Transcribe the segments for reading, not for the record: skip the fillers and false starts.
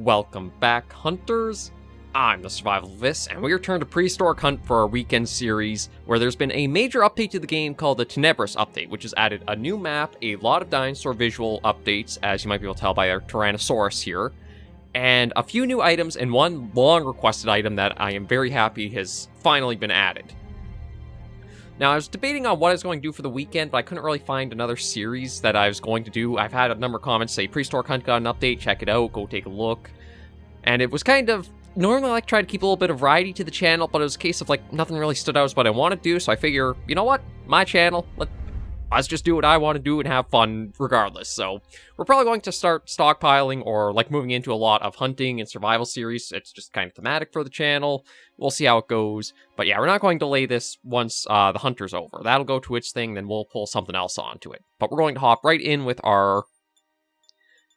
Welcome back, hunters. I'm the SurvivalVis, and we return to Prehistoric Hunt for our weekend series, where there's been a major update to the game called the Tenebris update, which has added a new map, a lot of dinosaur visual updates, as you might be able to tell by our Tyrannosaurus here, and a few new items, and one long-requested item that I am very happy has finally been added. Now, I was debating on what I was going to do for the weekend, but I couldn't really find another series that I was going to do. I've had a number of comments say, Prehistoric Hunt got an update, check it out, go take a look. And it was kind of, normally I like to try to keep a little bit of variety to the channel, but it was a case of, like, nothing really stood out as what I want to do, so I figure, you know what, my channel, let's just do what I want to do and have fun regardless. So we're probably going to start stockpiling or like moving into a lot of hunting and survival series. It's just kind of thematic for the channel. We'll see how it goes. But yeah, we're not going to delay this once the hunter's over. That'll go to its thing, then we'll pull something else onto it. But we're going to hop right in with our...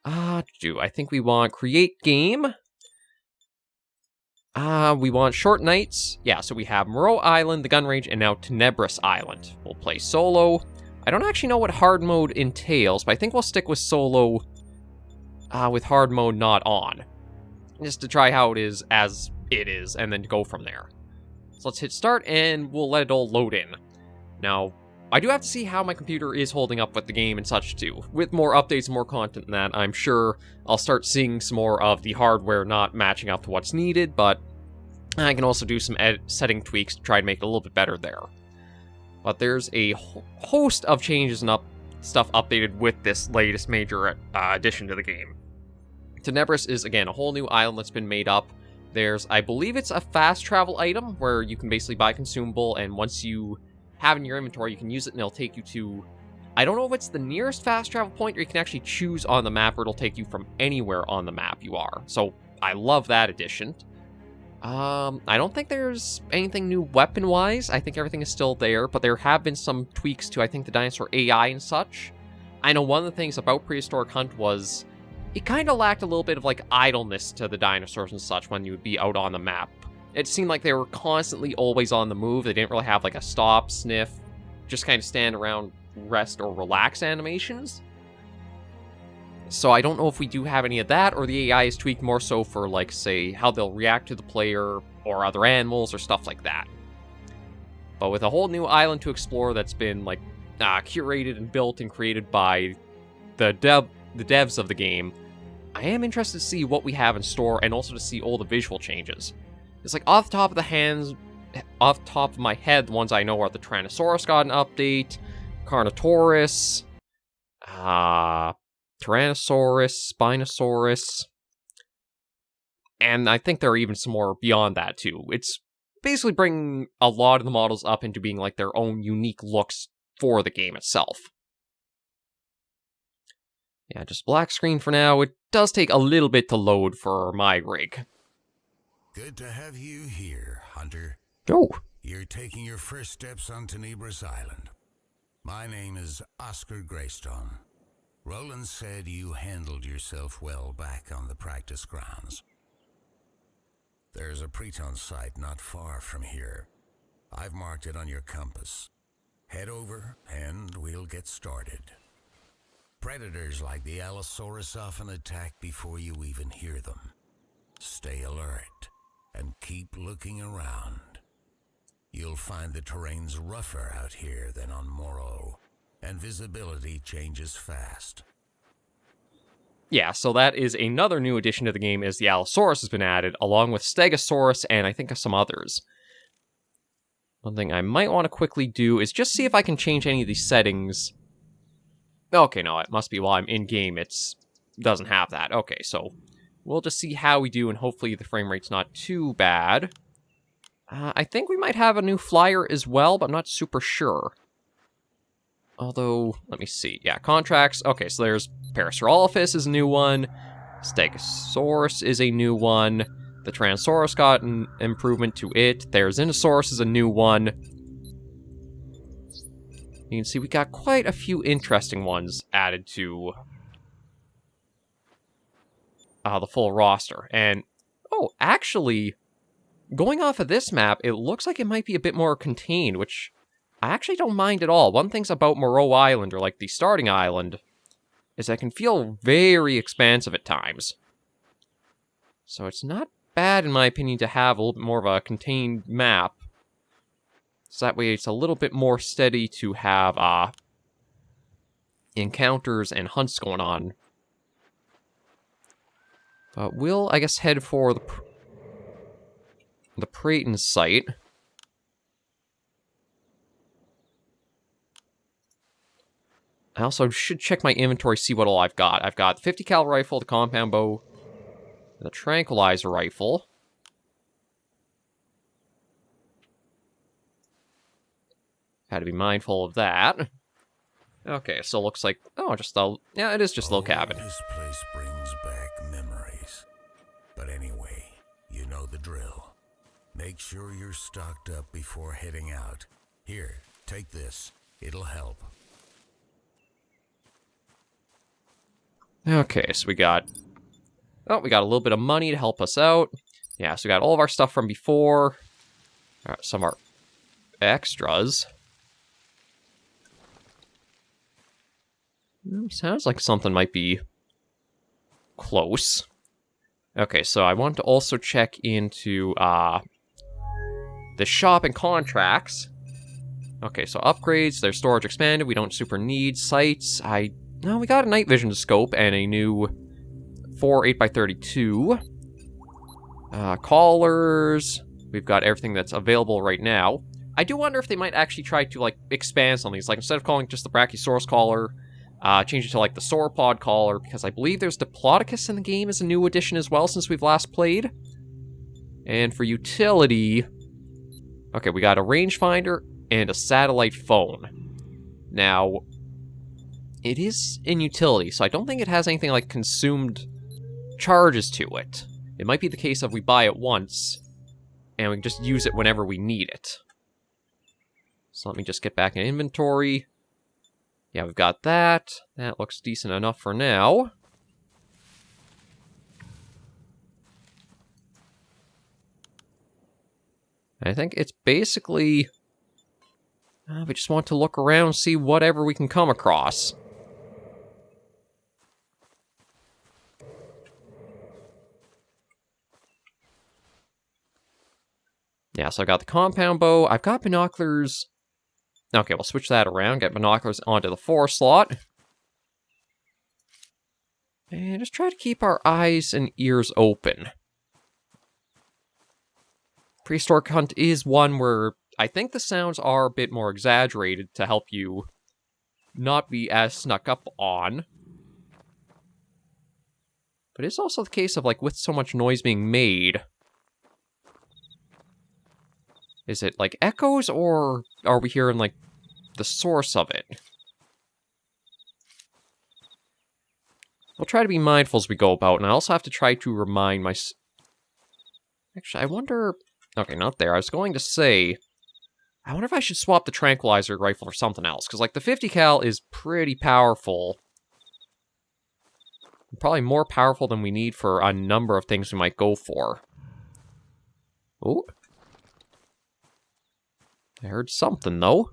I think we want create game. We want short nights. Yeah, so we have Moreau Island, the gun range, and now Tenebris Island. We'll play solo. I don't actually know what hard mode entails, but I think we'll stick with solo with hard mode not on. Just to try how it is as it is, and then go from there. So let's hit start, and we'll let it all load in. Now, I do have to see how my computer is holding up with the game and such too. With more updates and more content than that, I'm sure I'll start seeing some more of the hardware not matching up to what's needed, but I can also do some setting tweaks to try to make it a little bit better there. But there's a host of changes and stuff updated with this latest major addition to the game. Tenebris is, again, a whole new island that's been made up. There's, I believe it's a fast travel item, where you can basically buy consumable, and once you have it in your inventory, you can use it, and it'll take you to... I don't know if it's the nearest fast travel point, or you can actually choose on the map, or it'll take you from anywhere on the map you are. So, I love that addition. I don't think there's anything new weapon-wise. I think everything is still there, but there have been some tweaks to, I think, the dinosaur AI and such. I know one of the things about Prehistoric Hunt was it kind of lacked a little bit of, like, idleness to the dinosaurs and such when you would be out on the map. It seemed like they were constantly always on the move. They didn't really have, like, a stop, sniff, just kind of stand around, rest, or relax animations. So I don't know if we do have any of that, or the AI is tweaked more so for, like, say, how they'll react to the player, or other animals, or stuff like that. But with a whole new island to explore that's been, like, curated and built and created by the devs of the game, I am interested to see what we have in store, and also to see all the visual changes. It's like, off the top of my head, the ones I know are the Tyrannosaurus got an update, Carnotaurus, Tyrannosaurus, Spinosaurus, and I think there are even some more beyond that too. It's basically bringing a lot of the models up into being like their own unique looks for the game itself. Yeah, just black screen for now. It does take a little bit to load for my rig. Good to have you here, Hunter. Oh. You're taking your first steps on Tenebris Island. My name is Oscar Greystone. Roland said you handled yourself well back on the practice grounds. There's a Preton site not far from here. I've marked it on your compass. Head over and we'll get started. Predators like the Allosaurus often attack before you even hear them. Stay alert and keep looking around. You'll find the terrain's rougher out here than on Moreau, and visibility changes fast. Yeah, so that is another new addition to the game, is the Allosaurus has been added, along with Stegosaurus and I think some others. One thing I might want to quickly do is just see if I can change any of these settings. Okay, no, it must be while I'm in-game, it doesn't have that. Okay, so we'll just see how we do, and hopefully the frame rate's not too bad. I think we might have a new flyer as well, but I'm not super sure. Although, let me see. Yeah, contracts. Okay, so there's Parasaurolophus is a new one. Stegosaurus is a new one. The Tyrannosaurus got an improvement to it. Therizinosaurus is a new one. You can see we got quite a few interesting ones added to the full roster. And, oh, actually, going off of this map, it looks like it might be a bit more contained, which I actually don't mind at all. One thing's about Moreau Island, or like the starting island, is that it can feel very expansive at times. So it's not bad, in my opinion, to have a little bit more of a contained map. So that way it's a little bit more steady to have encounters and hunts going on. But we'll, I guess, head for the Prayton site. I also should check my inventory, see what all I've got. I've got the 50 cal rifle, the compound bow, the tranquilizer rifle. Had to be mindful of that. Okay, so it looks like, oh, just a, yeah, it is just a little cabin. This place brings back memories. But anyway, you know the drill. Make sure you're stocked up before heading out. Here, take this. It'll help. Okay, so we got a little bit of money to help us out. Yeah, so we got all of our stuff from before. Some of our extras. Sounds like something might be close. Okay, so I want to also check into the shop and contracts. Okay, so upgrades, their storage expanded, we don't super need sights. No, we got a night vision scope and a new 4 8x32. Collars, we've got everything that's available right now. I do wonder if they might actually try to, like, expand some of these. Like, instead of calling just the Brachiosaurus collar, change it to, like, the sauropod collar, because I believe there's Diplodocus in the game as a new addition as well since we've last played. And for utility, okay, we got a rangefinder and a satellite phone. Now, it is in utility, so I don't think it has anything like consumed charges to it. It might be the case of we buy it once, and we can just use it whenever we need it. So let me just get back in inventory. Yeah, we've got that. That looks decent enough for now. I think it's basically... we just want to look around and see whatever we can come across. Yeah, so I got the compound bow. I've got binoculars. Okay, we'll switch that around. Get binoculars onto the 4 slot. And just try to keep our eyes and ears open. Prehistoric Hunt is one where I think the sounds are a bit more exaggerated to help you not be as snuck up on. But it's also the case of, like, with so much noise being made... Is it, like, echoes, or are we hearing, like, the source of it? We'll try to be mindful as we go about, and I also have to try to remind my... Actually, I wonder... Okay, not there. I was going to say... I wonder if I should swap the tranquilizer rifle for something else, because, like, the 50 cal is pretty powerful. Probably more powerful than we need for a number of things we might go for. Oh. I heard something, though.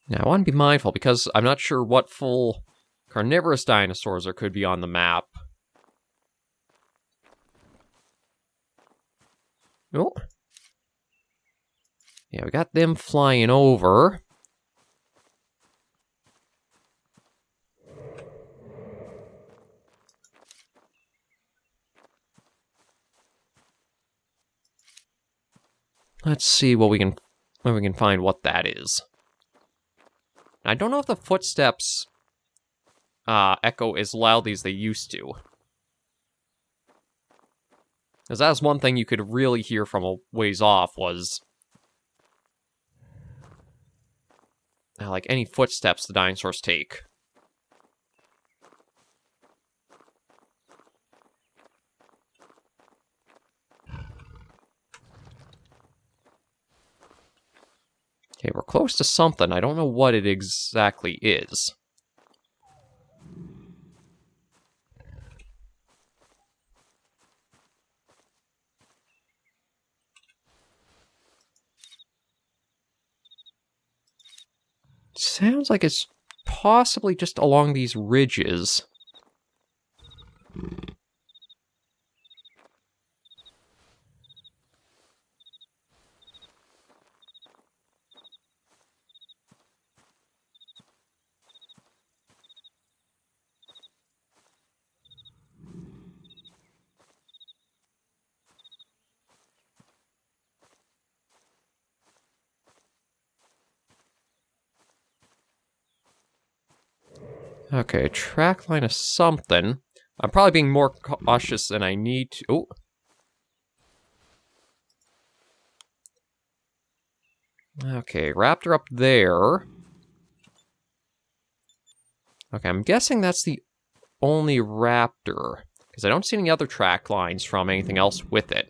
Now, I want to be mindful, because I'm not sure what full carnivorous dinosaurs there could be on the map. Oh. Yeah, we got them flying over. Let's see what we can find what that is. I don't know if the footsteps echo as loudly as they used to. Because that's one thing you could really hear from a ways off was... like any footsteps the dinosaurs take. Okay, we're close to something. I don't know what it exactly is. Sounds like it's possibly just along these ridges. Okay, track line of something. I'm probably being more cautious than I need to. Oh. Okay, raptor up there. Okay, I'm guessing that's the only raptor, because I don't see any other track lines from anything else with it.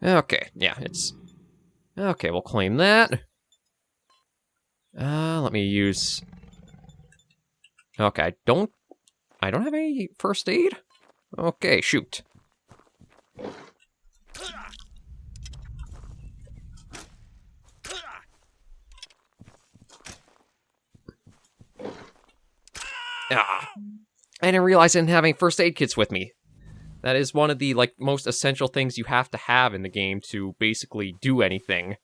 Okay, yeah, it's... Okay, we'll claim that. Let me use... Okay, I don't have any first aid? Okay, shoot. Ah, I didn't realize I didn't have any first aid kits with me. That is one of the, like, most essential things you have to have in the game to basically do anything.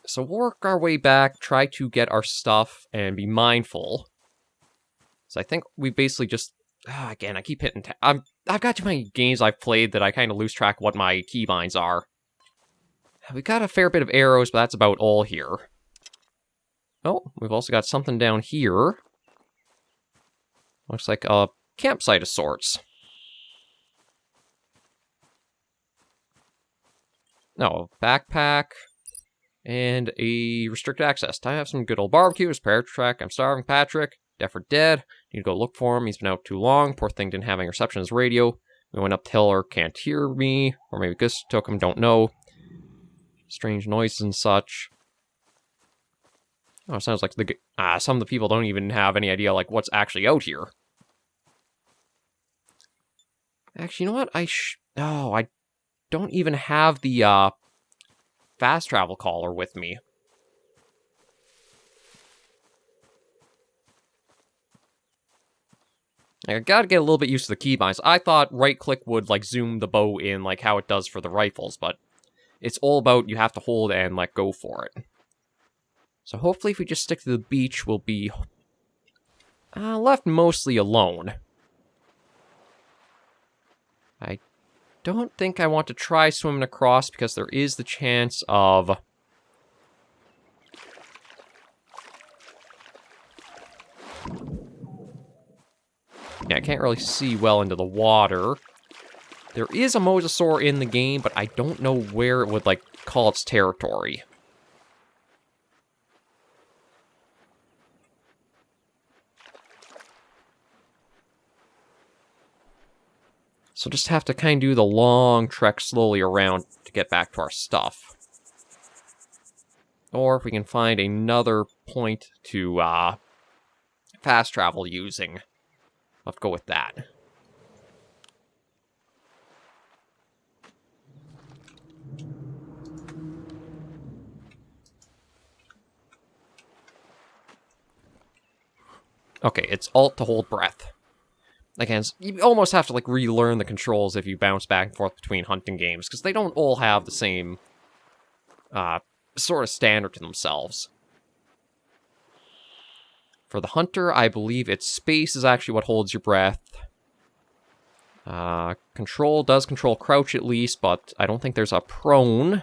So we'll work our way back, try to get our stuff, and be mindful. So I think we basically just... again, I keep hitting... I've got too many games I've played that I kind of lose track of what my keybinds are. We got a fair bit of arrows, but that's about all here. Oh, we've also got something down here. Looks like a campsite of sorts. No, backpack. And a restricted access. Time to have some good old barbecues. Parrot track. I'm starving, Patrick. Deaf or dead. Need to go look for him. He's been out too long. Poor thing didn't have any reception on his radio. We went up the hill or can't hear me. Or maybe Gus took him, don't know. Strange noises and such. Oh, it sounds like some of the people don't even have any idea, like, what's actually out here. Actually, you know what? I don't even have the, fast travel caller with me. I gotta get a little bit used to the keybinds. I thought right-click would, like, zoom the bow in, like how it does for the rifles, but it's all about you have to hold and let go for it. So hopefully if we just stick to the beach, we'll be left mostly alone. I don't think I want to try swimming across because there is the chance of... Yeah, I can't really see well into the water. There is a mosasaur in the game, but I don't know where it would, like, call its territory. So just have to kind of do the long trek slowly around to get back to our stuff. Or if we can find another point to fast travel using, let's go with that. Okay, it's Alt to hold breath. Again, you almost have to, like, relearn the controls if you bounce back and forth between hunting games, because they don't all have the same sort of standard to themselves. For the hunter, I believe its space is actually what holds your breath. Control does control crouch at least, but I don't think there's a prone.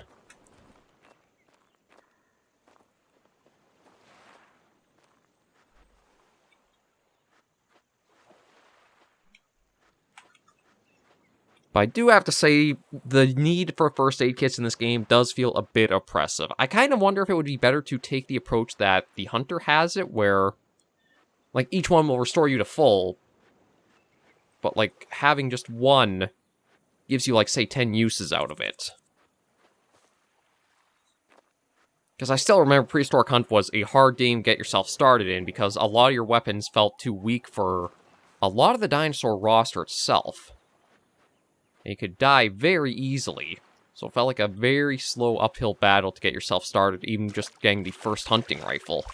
But I do have to say, the need for first aid kits in this game does feel a bit oppressive. I kind of wonder if it would be better to take the approach that the hunter has it, where, like, each one will restore you to full, but, like, having just one gives you, like, say, 10 uses out of it. Because I still remember Prehistoric Hunt was a hard game to get yourself started in, because a lot of your weapons felt too weak for a lot of the dinosaur roster itself. And you could die very easily. So it felt like a very slow uphill battle to get yourself started, even just getting the first hunting rifle.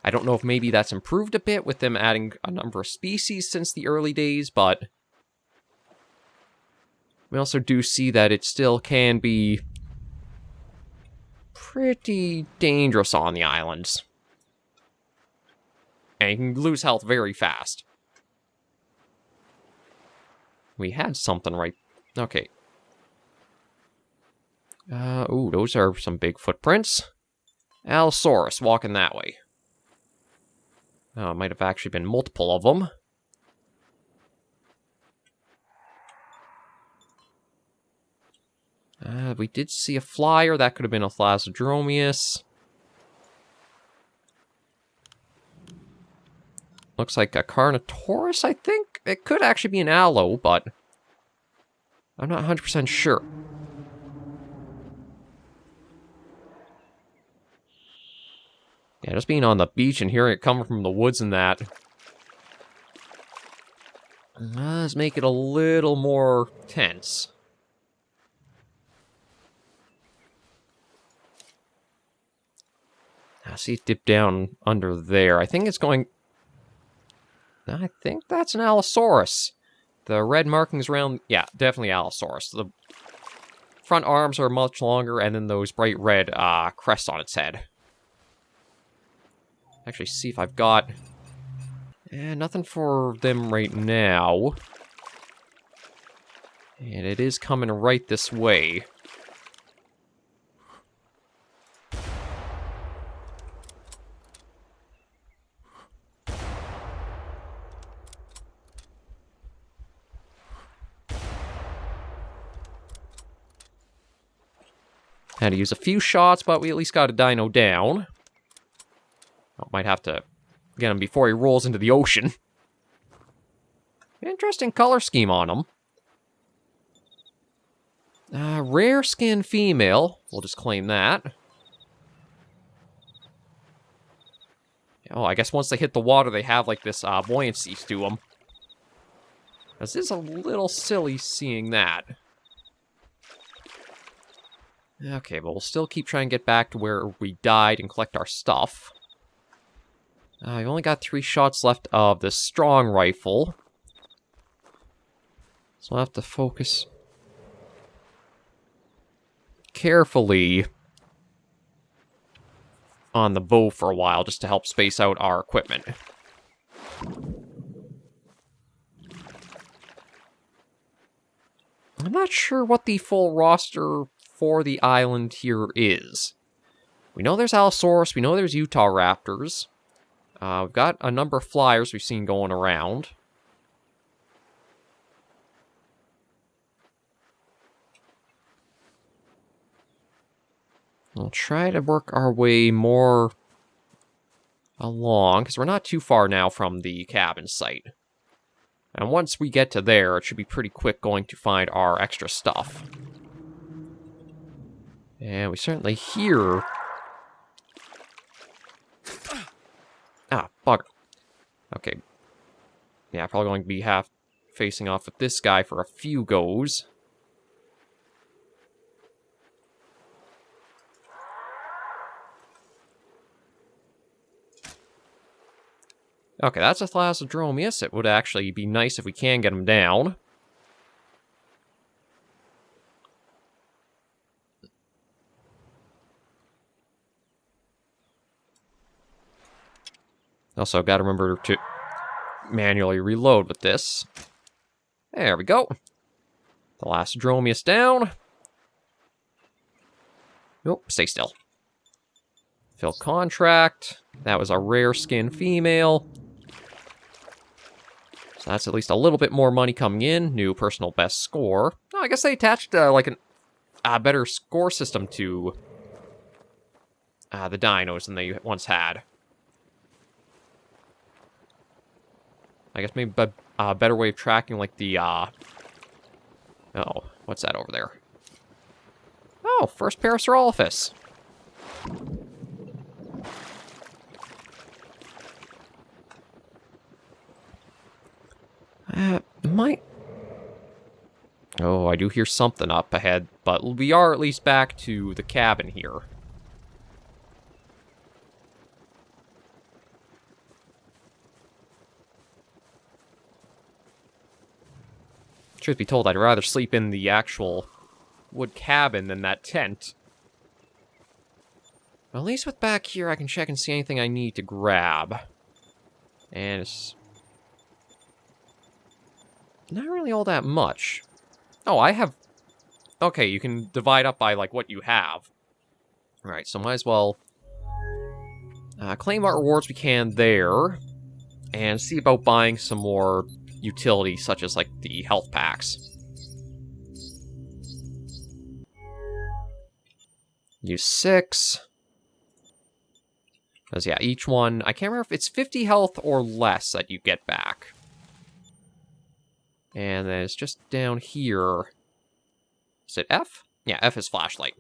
I don't know if maybe that's improved a bit with them adding a number of species since the early days, but we also do see that it still can be pretty dangerous on the islands. And you can lose health very fast. We had something right... Okay. Ooh, those are some big footprints. Allosaurus walking that way. Oh, it might have actually been multiple of them. We did see a flyer. That could have been a Thlasodromius. Looks like a Carnotaurus, I think? It could actually be an Allo, but I'm not 100% sure. Yeah, just being on the beach and hearing it coming from the woods and that does make it a little more tense. I see it dip down under there. I think it's going... I think that's an Allosaurus. The red markings around... Yeah, definitely Allosaurus. The front arms are much longer, and then those bright red crests on its head. Actually, see if I've got... nothing for them right now. And it is coming right this way. Had to use a few shots, but we at least got a dino down. Oh, might have to get him before he rolls into the ocean. Interesting color scheme on him. Rare skin female. We'll just claim that. Oh, I guess once they hit the water, they have like this buoyancy to them. This is a little silly seeing that. Okay, but we'll still keep trying to get back to where we died and collect our stuff. I've only got 3 shots left of the strong rifle. So I'll have to focus carefully on the bow for a while, just to help space out our equipment. I'm not sure what the full roster for the island here is. We know there's Allosaurus, we know there's Utah Raptors. We've got a number of flyers we've seen going around. We'll try to work our way more along, because we're not too far now from the cabin site. And once we get to there, it should be pretty quick going to find our extra stuff. And we certainly hear... Ah, bugger. Okay. Yeah, probably going to be facing off with this guy for a few goes. Okay, that's a Thlasodromius. It would actually be nice if we can get him down. Also, got to remember to manually reload with this. There we go. Thlasodromius down. Nope, stay still. Fill contract. That was a rare skin female. So that's at least a little bit more money coming in. New personal best score. Oh, I guess they attached like a better score system to the dinos than they once had. I guess maybe a better way of tracking like the Oh, what's that over there? Oh, first Parasaurolophus. Might... Oh, I do hear something up ahead, but we are at least back to the cabin here. Truth be told, I'd rather sleep in the actual wood cabin than that tent. Well, at least with back here, I can check and see anything I need to grab. And it's not really all that much. Oh, I have... Okay, you can divide up by, like, what you have. Alright, so might as well claim what rewards we can there, and see about buying some more utilities, such as, like, the health packs. Use 6. Because, yeah, each one... I can't remember if it's 50 health or less that you get back. And then it's just down here. Is it F? Yeah, F is flashlight.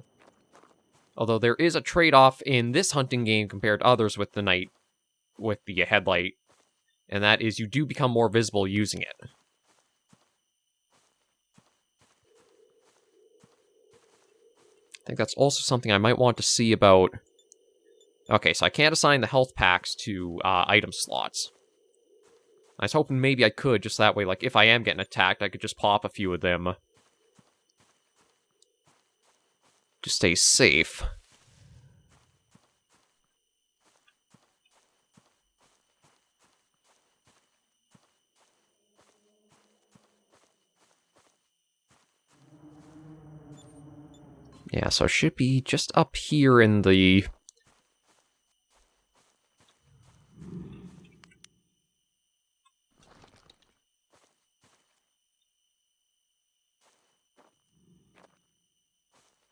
Although there is a trade-off in this hunting game compared to others with the night, with the headlight, and that is you do become more visible using it. I think that's also something I might want to see about... Okay, so I can't assign the health packs to item slots. I was hoping maybe I could, just that way, like, if I am getting attacked, I could just pop a few of them. To stay safe. Yeah, so it should be just up here in the...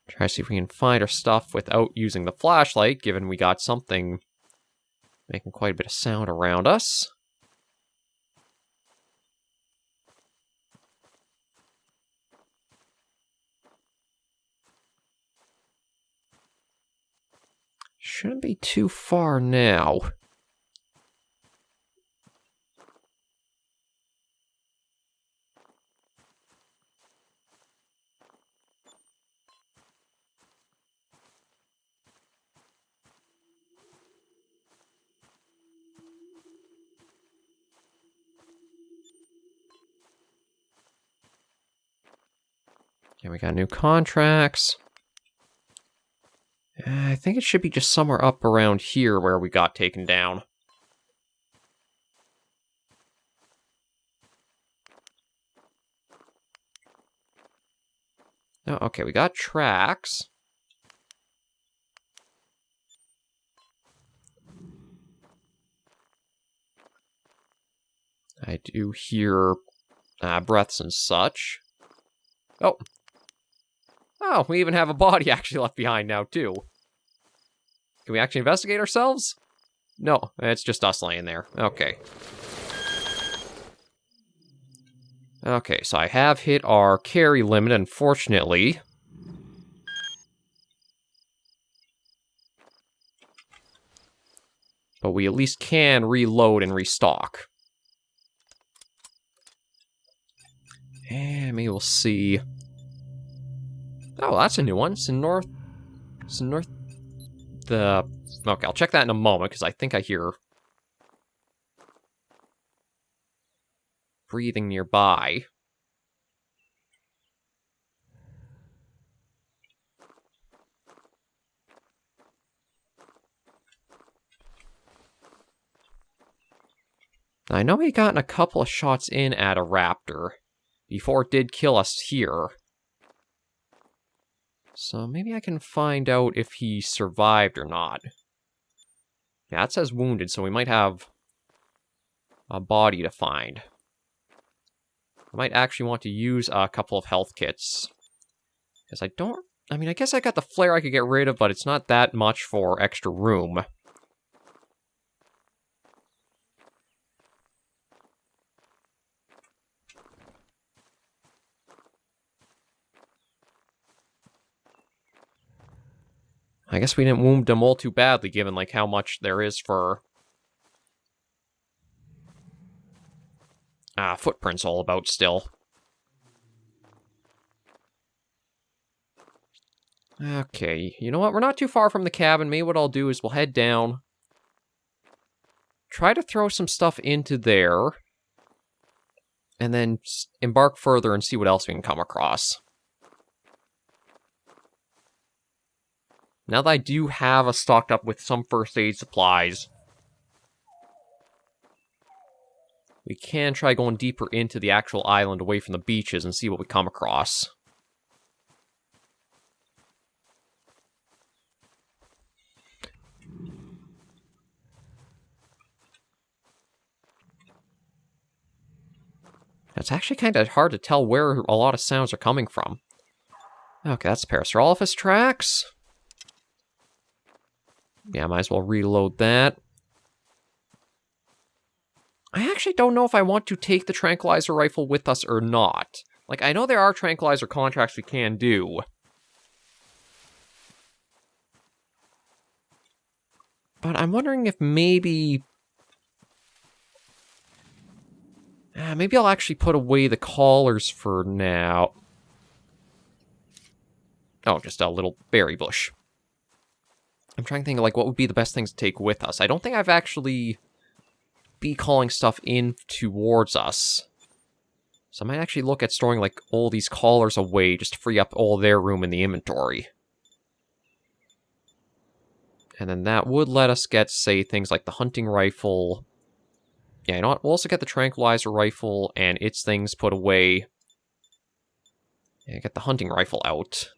Try to see if we can find our stuff without using the flashlight, given we got something making quite a bit of sound around us. Shouldn't be too far now. Yeah, we got new contracts. I think it should be just somewhere up around here where we got taken down. Oh, okay, we got tracks. I do hear breaths and such. Oh. Oh, we even have a body actually left behind now, too. Can we actually investigate ourselves? No, it's just us laying there. Okay. Okay, so I have hit our carry limit, unfortunately. But we at least can reload and restock. And maybe we'll see... Oh, that's a new one. It's in north... It's in north... The... Okay, I'll check that in a moment, because I think I hear... breathing nearby. I know we had gotten a couple of shots in at a raptor before it did kill us here. So maybe I can find out if he survived or not. Yeah, it says wounded, so we might have a body to find. I might actually want to use a couple of health kits. Because I don't... I mean, I guess I got the flare I could get rid of, but it's not that much for extra room. I guess we didn't wound them all too badly, given, like, how much there is for... footprints all about still. Okay, you know what? We're not too far from the cabin. Maybe what I'll do is we'll head down. Try to throw some stuff into there. And then embark further and see what else we can come across. Now that I do have us stocked up with some first aid supplies, we can try going deeper into the actual island away from the beaches and see what we come across. It's actually kind of hard to tell where a lot of sounds are coming from. Okay, that's Prehistoric tracks. Yeah, might as well reload that. I actually don't know if I want to take the tranquilizer rifle with us or not. Like, I know there are tranquilizer contracts we can do. But I'm wondering if maybe... maybe I'll actually put away the collars for now. Oh, just a little berry bush. I'm trying to think of, like, what would be the best things to take with us. I don't think I've actually be calling stuff in towards us. So I might actually look at storing, like, all these collars away just to free up all their room in the inventory. And then that would let us get, say, things like the hunting rifle. Yeah, you know what? We'll also get the tranquilizer rifle and its things put away. Yeah, get the hunting rifle out.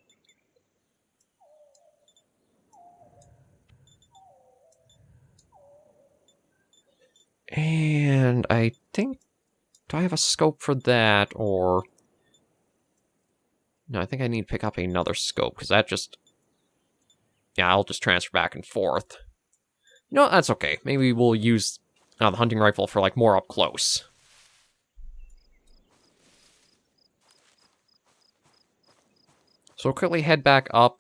And I think... Do I have a scope for that, or... No, I think I need to pick up another scope, because that just... Yeah, I'll just transfer back and forth. No, that's okay. Maybe we'll use the hunting rifle for, like, more up close. So we'll quickly head back up,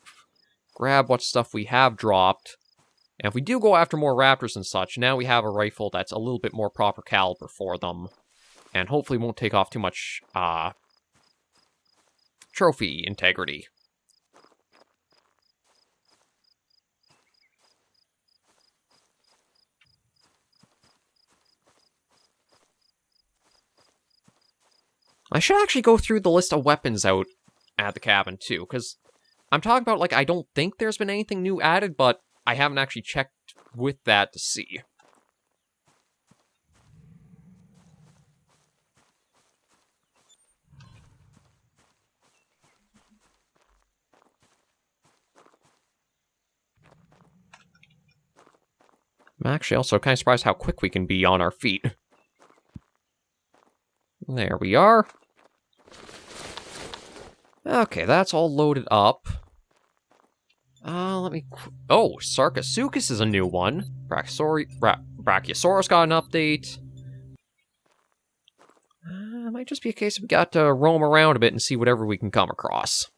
grab what stuff we have dropped, and if we do go after more raptors and such, now we have a rifle that's a little bit more proper caliber for them, and hopefully won't take off too much, trophy integrity. I should actually go through the list of weapons out at the cabin, too, because I'm talking about, like, I don't think there's been anything new added, but I haven't actually checked with that to see. I'm actually also kind of surprised how quick we can be on our feet. There we are. Okay, that's all loaded up. Let me... Oh, Sarcosuchus is a new one. Brachiosaurus got an update. It might just be a case of we got to roam around a bit and see whatever we can come across.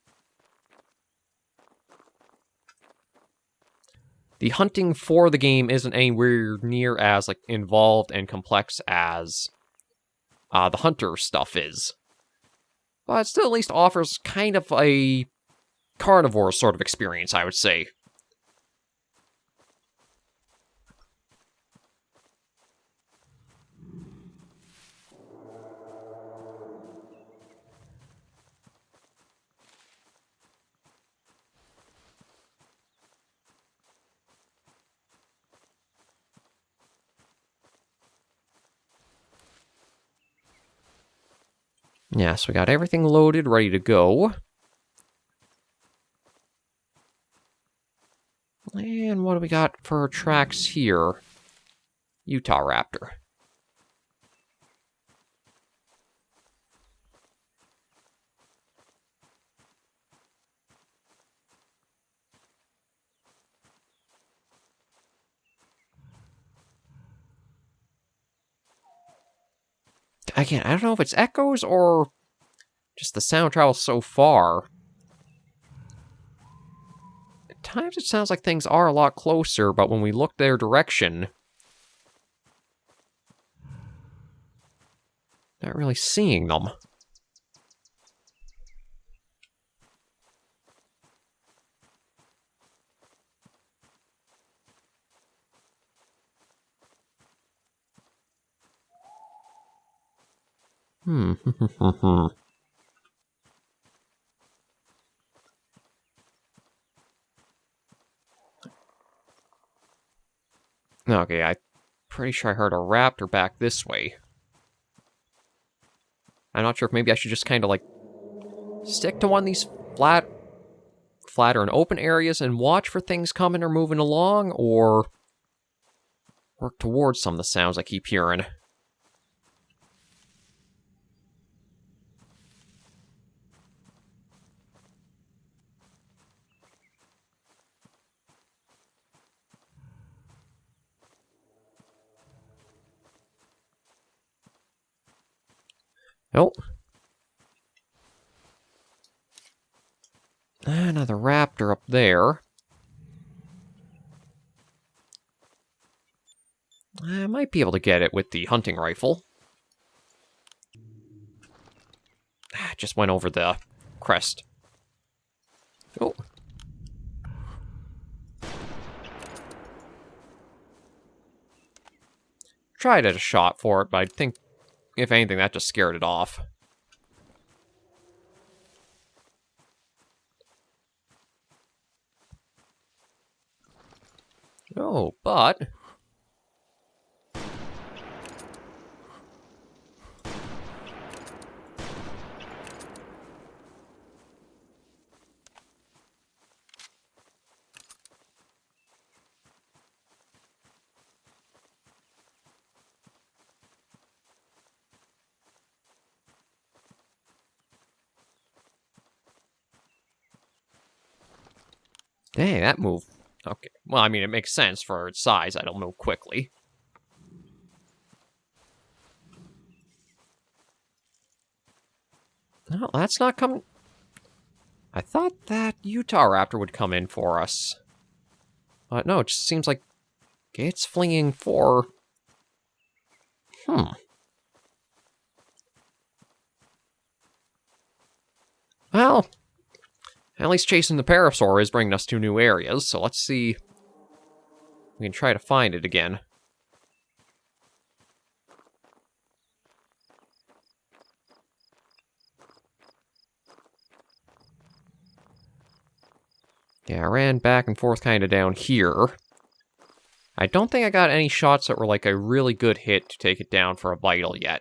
The hunting for the game isn't anywhere near as, like, involved and complex as the hunter stuff is. But it still at least offers kind of a carnivore sort of experience, I would say. Yeah, so we got everything loaded, ready to go. And what do we got for tracks here? Utah Raptor. Again, I don't know if it's echoes or just the sound travels so far. At times it sounds like things are a lot closer, but when we look their direction, not really seeing them. Okay, I'm pretty sure I heard a raptor back this way. I'm not sure if maybe I should just kind of, like, stick to one of these flatter and open areas and watch for things coming or moving along, or work towards some of the sounds I keep hearing. Nope. Another raptor up there. I might be able to get it with the hunting rifle. Just went over the crest. Oh. Tried at a shot for it, but I think, if anything, that just scared it off. Oh, but... Dang, that move. Okay. Well, I mean, it makes sense for its size. It'll move quickly. No, that's not coming. I thought that Utah raptor would come in for us. But no, it just seems like it's flinging for... Well, at least chasing the parasaur is bringing us to new areas, so let's see if we can try to find it again. Yeah, I ran back and forth kind of down here. I don't think I got any shots that were like a really good hit to take it down for a vital yet.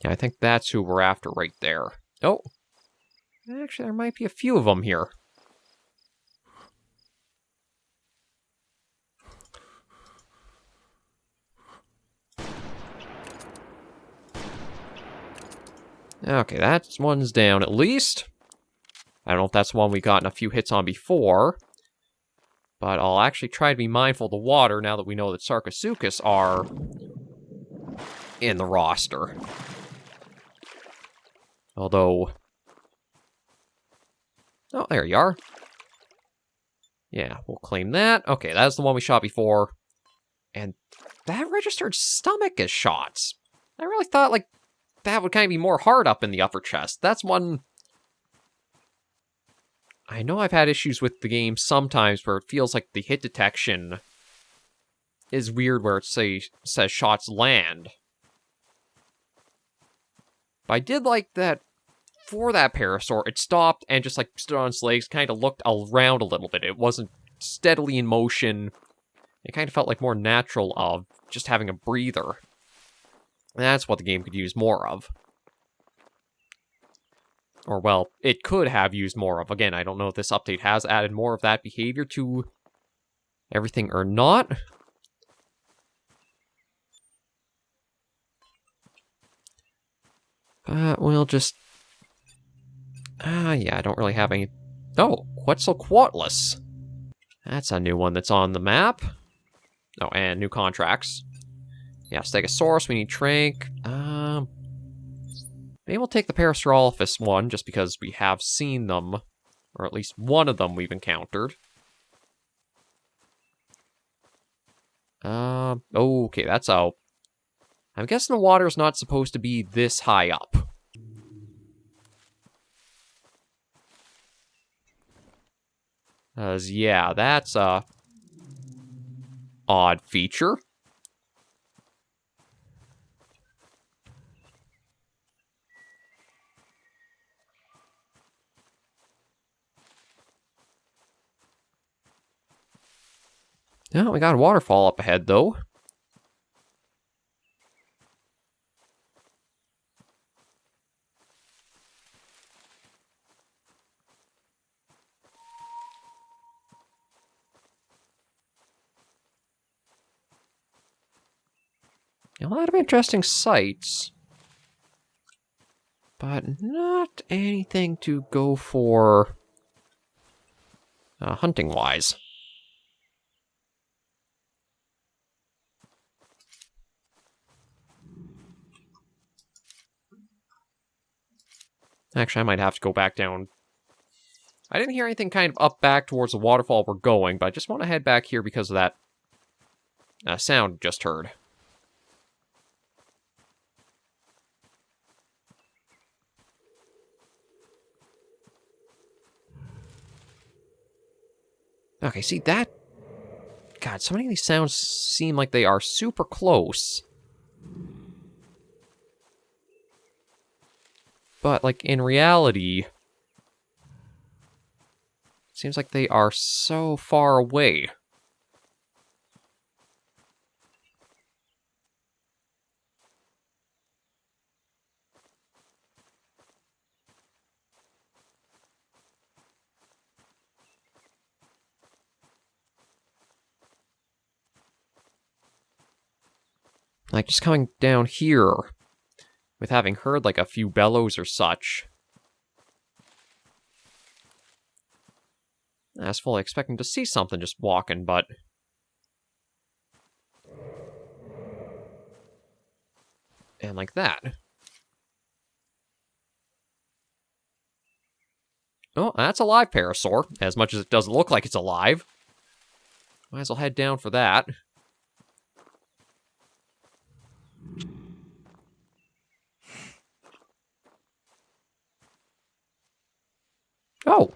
Yeah, I think that's who we're after right there. Oh. Actually, there might be a few of them here. Okay, that one's down at least. I don't know if that's one we gotten a few hits on before. But I'll actually try to be mindful of the water now that we know that Sarcosuchus are in the roster. Although... Oh, there you are. Yeah, we'll claim that. Okay, that's the one we shot before. And that registered stomach as shots. I really thought, like, that would kind of be more hard up in the upper chest. That's one... I know I've had issues with the game sometimes where it feels like the hit detection is weird where it says shots land. But I did like that for that parasaur, it stopped and just like stood on its legs, kind of looked around a little bit. It wasn't steadily in motion. It kind of felt like more natural of just having a breather. That's what the game could use more of. Or, well, it could have used more of. Again, I don't know if this update has added more of that behavior to everything or not. But we'll just... yeah, I don't really have any... Oh, Quetzalcoatlus. That's a new one that's on the map. Oh, and new contracts. Yeah, Stegosaurus, we need Trank. Maybe we'll take the Prehistoric one, just because we have seen them. Or at least one of them we've encountered. Okay, that's out. I'm guessing the water's not supposed to be this high up. Yeah, that's a odd feature. Yeah, we got a waterfall up ahead, though. A lot of interesting sights. But not anything to go for hunting-wise. Actually, I might have to go back down. I didn't hear anything kind of up back towards the waterfall we're going, but I just want to head back here because of that sound just heard. Okay, see that? God, so many of these sounds seem like they are super close. But, like, in reality, it seems like they are so far away. Like, just coming down here, with having heard, like, a few bellows or such. I was fully expecting to see something just walking, but... And like that. Oh, that's a live parasaur, as much as it doesn't look like it's alive. Might as well head down for that. Oh!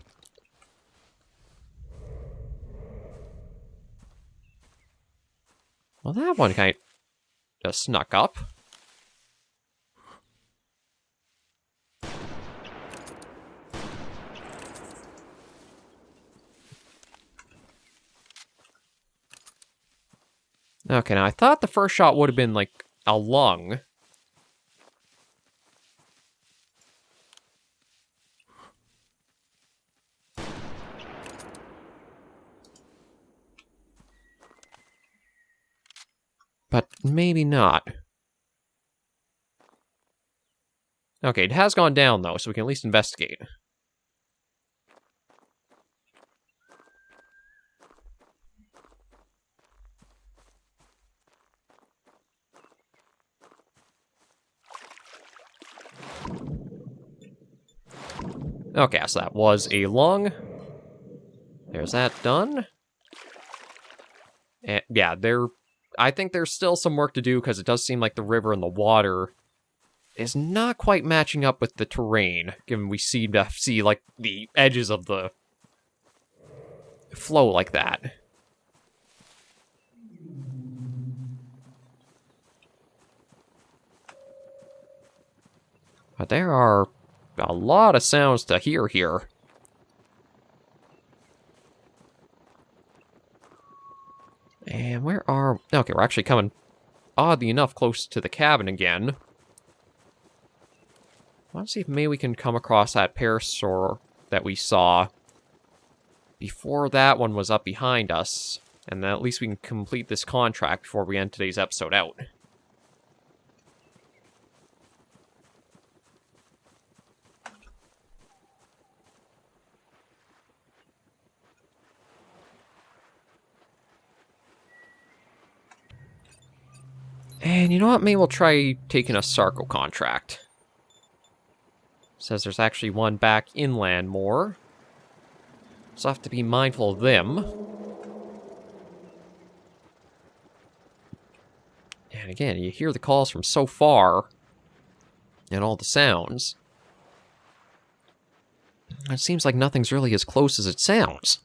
Well, that one kind of just snuck up. Okay, now I thought the first shot would have been, like, a lung. But maybe not. Okay, it has gone down, though, so we can at least investigate. Okay, so that was a lung. There's that done. And yeah, I think there's still some work to do, because it does seem like the river and the water is not quite matching up with the terrain, given we seem to see, like, the edges of the flow like that. But there are a lot of sounds to hear here. And where are... Okay, we're actually coming, oddly enough, close to the cabin again. I want to see if maybe we can come across that parasaur that we saw before that one was up behind us. And then at least we can complete this contract before we end today's episode out. And you know what? Maybe we'll try taking a Sarco contract. Says there's actually one back inland more. So I have to be mindful of them. And again, you hear the calls from so far. And all the sounds. It seems like nothing's really as close as it sounds.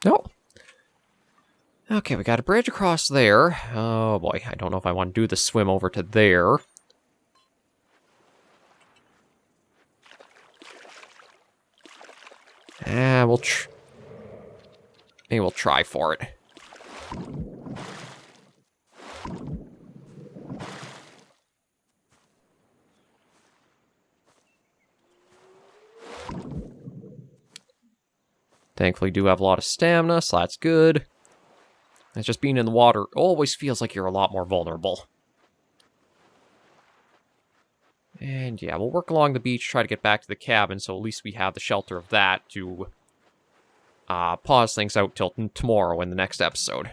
No. Okay, we got a bridge across there. Oh boy, I don't know if I want to do the swim over to there. Maybe we'll try for it. Thankfully, do have a lot of stamina, so that's good. It's just being in the water always feels like you're a lot more vulnerable. And yeah, we'll work along the beach, try to get back to the cabin, so at least we have the shelter of that to pause things out till tomorrow in the next episode.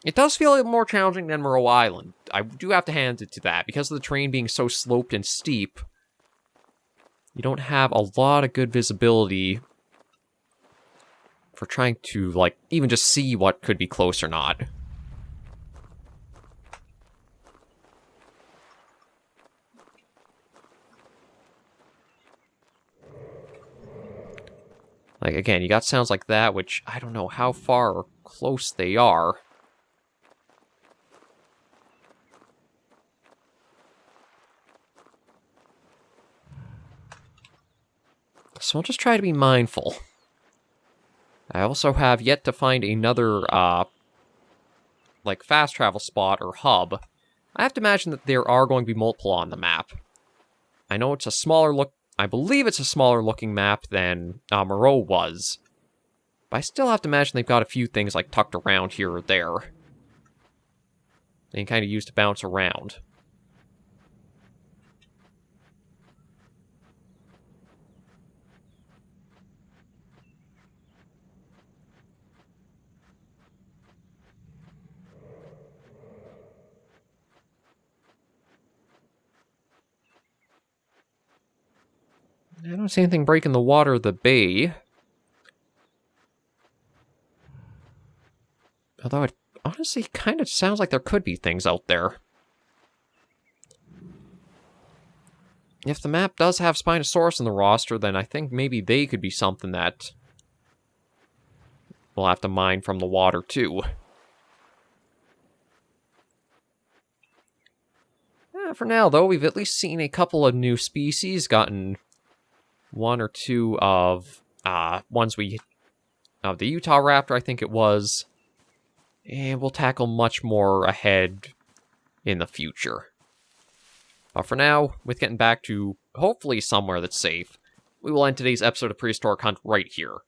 It does feel a little more challenging than Moreau Island. I do have to hand it to that. Because of the terrain being so sloped and steep, you don't have a lot of good visibility for trying to, like, even just see what could be close or not. Like, again, you got sounds like that, which I don't know how far or close they are. So we'll just try to be mindful. I also have yet to find another, like, fast travel spot or hub. I have to imagine that there are going to be multiple on the map. I know it's a smaller look. I believe it's a smaller looking map than Moreau was. But I still have to imagine they've got a few things, like, tucked around here or there. They can kind of use to bounce around. I don't see anything breaking the water of the bay. Although it honestly kind of sounds like there could be things out there. If the map does have Spinosaurus in the roster, then I think maybe they could be something that we'll have to mine from the water too. For now, though, we've at least seen a couple of new species, gotten one or two of ones of the Utah raptor, I think it was, and we'll tackle much more ahead in the future. But for now, with getting back to hopefully somewhere that's safe, we will end today's episode of Prehistoric Hunt right here.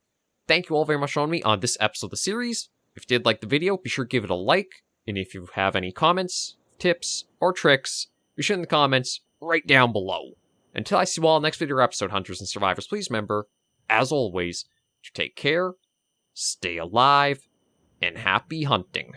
Thank you all very much for joining me on this episode of the series. If you did like the video, be sure to give it a like, and if you have any comments, tips, or tricks, be sure in the comments right down below. Until I see you all in the next video or episode, hunters and survivors, please remember, as always, to take care, stay alive, and happy hunting.